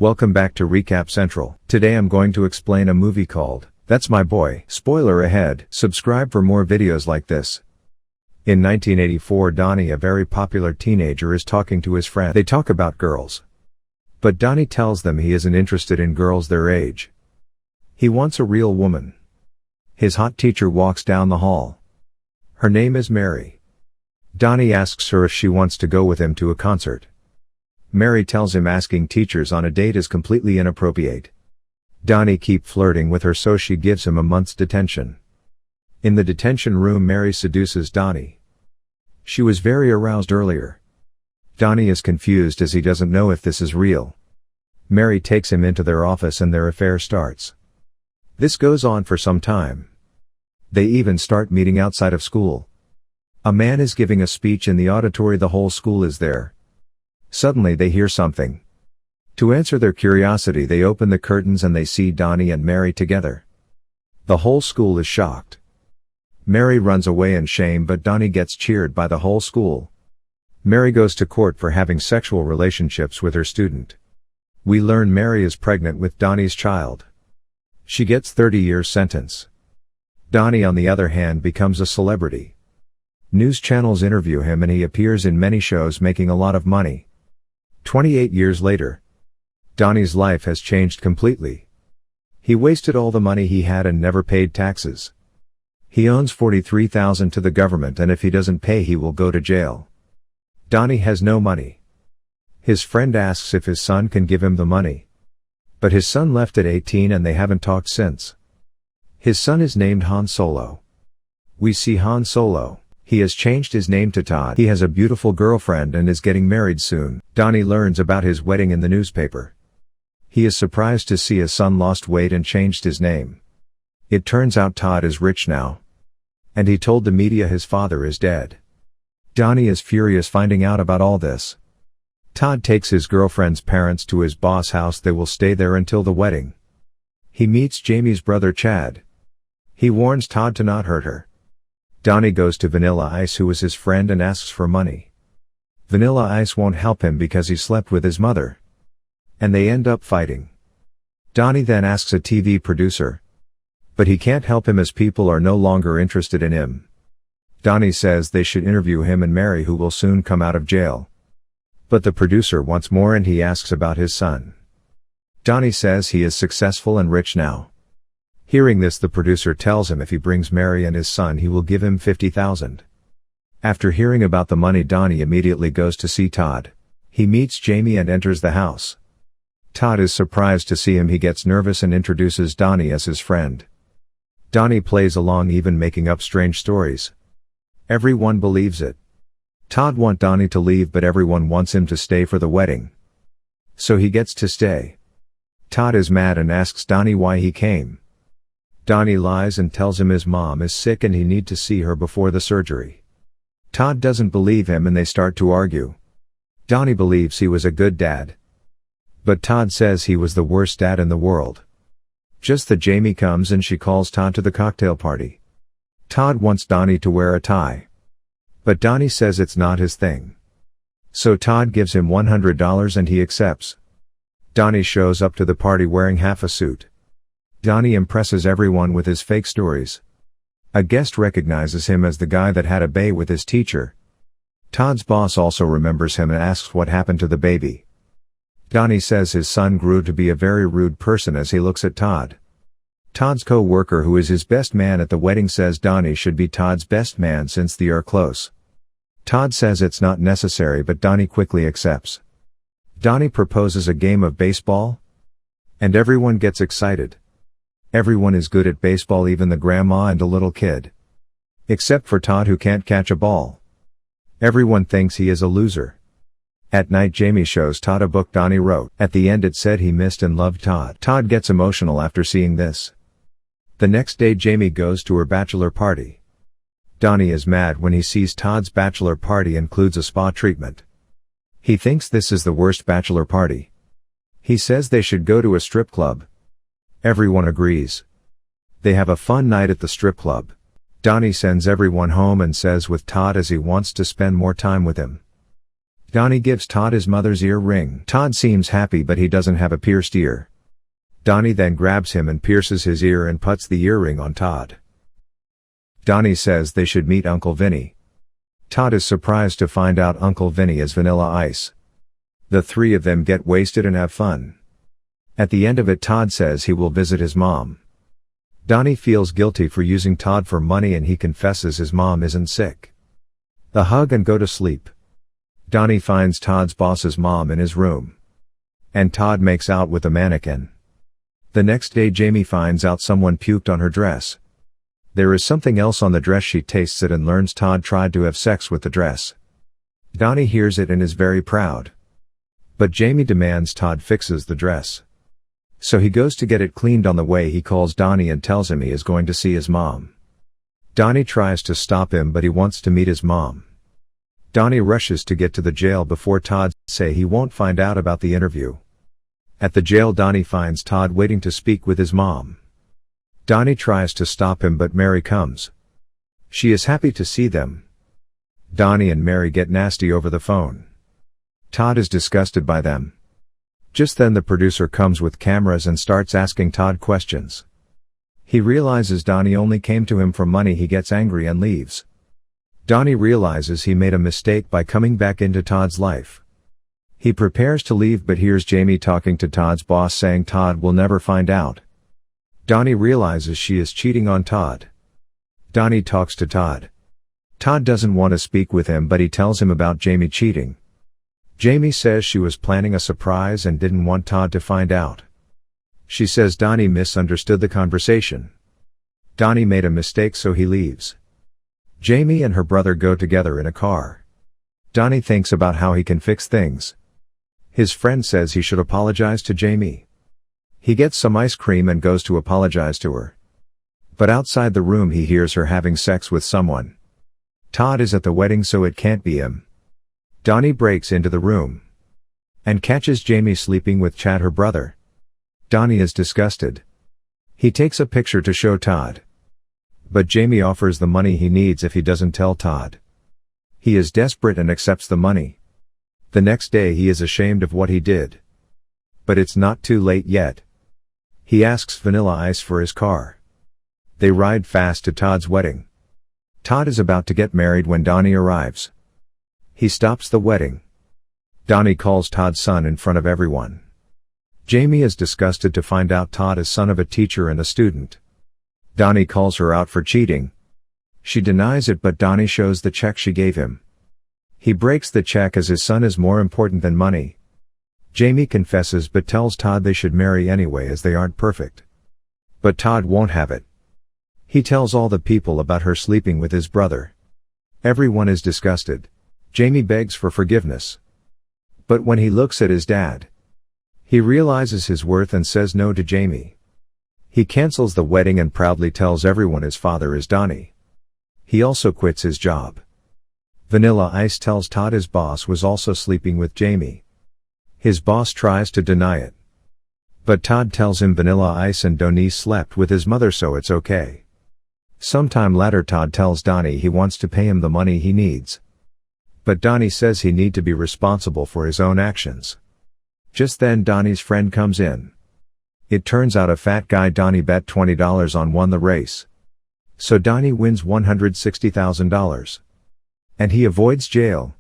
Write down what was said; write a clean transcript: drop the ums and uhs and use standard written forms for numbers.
Welcome back to Recap Central. Today I'm going to explain a movie called That's My Boy. Spoiler ahead. Subscribe for more videos like this. In 1984, Donnie, a very popular teenager, is talking to his friend. They talk about girls. But Donnie tells them he isn't interested in girls their age. He wants a real woman. His hot teacher walks down the hall. Her name is Mary. Donnie asks her if she wants to go with him to a concert. Mary tells him asking teachers on a date is completely inappropriate. Donnie keeps flirting with her, so she gives him a month's detention. In the detention room, Mary seduces Donnie. She was very aroused earlier. Donnie is confused as he doesn't know if this is real. Mary takes him into their office and their affair starts. This goes on for some time. They even start meeting outside of school. A man is giving a speech in the auditory, the whole school is there. Suddenly they hear something. To answer their curiosity, they open the curtains and they see Donnie and Mary together. The whole school is shocked. Mary runs away in shame, but Donnie gets cheered by the whole school. Mary goes to court for having sexual relationships with her student. We learn Mary is pregnant with Donnie's child. She gets 30-year sentence. Donnie, on the other hand, becomes a celebrity. News channels interview him and he appears in many shows, making a lot of money. 28 years later, Donnie's life has changed completely. He wasted all the money he had and never paid taxes. He owes $43,000 to the government, and if he doesn't pay he will go to jail. Donnie has no money. His friend asks if his son can give him the money. But his son left at 18 and they haven't talked since. His son is named Han Solo. We see Han Solo. He has changed his name to Todd. He has a beautiful girlfriend and is getting married soon. Donnie learns about his wedding in the newspaper. He is surprised to see his son lost weight and changed his name. It turns out Todd is rich now. And he told the media his father is dead. Donnie is furious finding out about all this. Todd takes his girlfriend's parents to his boss' house. They will stay there until the wedding. He meets Jamie's brother Chad. He warns Todd to not hurt her. Donnie goes to Vanilla Ice, who is his friend, and asks for money. Vanilla Ice won't help him because he slept with his mother. And they end up fighting. Donnie then asks a TV producer. But he can't help him as people are no longer interested in him. Donnie says they should interview him and Mary, who will soon come out of jail. But the producer wants more and he asks about his son. Donnie says he is successful and rich now. Hearing this, the producer tells him if he brings Mary and his son he will give him $50,000. After hearing about the money, Donnie immediately goes to see Todd. He meets Jamie and enters the house. Todd is surprised to see him. He gets nervous and introduces Donnie as his friend. Donnie plays along, even making up strange stories. Everyone believes it. Todd wants Donnie to leave, but everyone wants him to stay for the wedding. So he gets to stay. Todd is mad and asks Donnie why he came. Donnie lies and tells him his mom is sick and he needs to see her before the surgery. Todd doesn't believe him and they start to argue. Donnie believes he was a good dad. But Todd says he was the worst dad in the world. Just then Jamie comes and she calls Todd to the cocktail party. Todd wants Donnie to wear a tie. But Donnie says it's not his thing. So Todd gives him $100 and he accepts. Donnie shows up to the party wearing half a suit. Donnie impresses everyone with his fake stories. A guest recognizes him as the guy that had a baby with his teacher. Todd's boss also remembers him and asks what happened to the baby. Donnie says his son grew to be a very rude person as he looks at Todd. Todd's co-worker, who is his best man at the wedding, says Donnie should be Todd's best man since they are close. Todd says it's not necessary, but Donnie quickly accepts. Donnie proposes a game of baseball. And everyone gets excited. Everyone is good at baseball, even the grandma and a little kid. Except for Todd, who can't catch a ball. Everyone thinks he is a loser. At night, Jamie shows Todd a book Donnie wrote. At the end it said he missed and loved Todd. Todd gets emotional after seeing this. The next day Jamie goes to her bachelor party. Donnie is mad when he sees Todd's bachelor party includes a spa treatment. He thinks this is the worst bachelor party. He says they should go to a strip club. Everyone agrees. They have a fun night at the strip club. Donnie sends everyone home and says with Todd as he wants to spend more time with him. Donnie gives Todd his mother's ear ring. Todd seems happy but he doesn't have a pierced ear. Donnie then grabs him and pierces his ear and puts the earring on Todd. Donnie says they should meet Uncle Vinny. Todd is surprised to find out Uncle Vinny is Vanilla Ice. The three of them get wasted and have fun. At the end of it, Todd says he will visit his mom. Donnie feels guilty for using Todd for money and he confesses his mom isn't sick. They hug and go to sleep. Donnie finds Todd's boss's mom in his room. And Todd makes out with a mannequin. The next day Jamie finds out someone puked on her dress. There is something else on the dress. She tastes it and learns Todd tried to have sex with the dress. Donnie hears it and is very proud. But Jamie demands Todd fixes the dress. So he goes to get it cleaned. On the way he calls Donnie and tells him he is going to see his mom. Donnie tries to stop him but he wants to meet his mom. Donnie rushes to get to the jail before Todd say he won't find out about the interview. At the jail Donnie finds Todd waiting to speak with his mom. Donnie tries to stop him but Mary comes. She is happy to see them. Donnie and Mary get nasty over the phone. Todd is disgusted by them. Just then the producer comes with cameras and starts asking Todd questions. He realizes Donnie only came to him for money. He gets angry and leaves. Donnie realizes he made a mistake by coming back into Todd's life. He prepares to leave but hears Jamie talking to Todd's boss saying Todd will never find out. Donnie realizes she is cheating on Todd. Donnie talks to Todd. Todd doesn't want to speak with him but he tells him about Jamie cheating. Jamie says she was planning a surprise and didn't want Todd to find out. She says Donnie misunderstood the conversation. Donnie made a mistake so he leaves. Jamie and her brother go together in a car. Donnie thinks about how he can fix things. His friend says he should apologize to Jamie. He gets some ice cream and goes to apologize to her. But outside the room he hears her having sex with someone. Todd is at the wedding so it can't be him. Donnie breaks into the room and catches Jamie sleeping with Chad, her brother. Donnie is disgusted. He takes a picture to show Todd. But Jamie offers the money he needs if he doesn't tell Todd. He is desperate and accepts the money. The next day he is ashamed of what he did. But it's not too late yet. He asks Vanilla Ice for his car. They ride fast to Todd's wedding. Todd is about to get married when Donnie arrives. He stops the wedding. Donnie calls Todd's son in front of everyone. Jamie is disgusted to find out Todd is son of a teacher and a student. Donnie calls her out for cheating. She denies it but Donnie shows the check she gave him. He breaks the check as his son is more important than money. Jamie confesses but tells Todd they should marry anyway as they aren't perfect. But Todd won't have it. He tells all the people about her sleeping with his brother. Everyone is disgusted. Jamie begs for forgiveness. But when he looks at his dad, he realizes his worth and says no to Jamie. He cancels the wedding and proudly tells everyone his father is Donnie. He also quits his job. Vanilla Ice tells Todd his boss was also sleeping with Jamie. His boss tries to deny it. But Todd tells him Vanilla Ice and Donnie slept with his mother so it's okay. Sometime later Todd tells Donnie he wants to pay him the money he needs. But Donnie says he need to be responsible for his own actions. Just then Donnie's friend comes in. It turns out a fat guy Donnie bet $20 on won the race. So Donnie wins $160,000. And he avoids jail.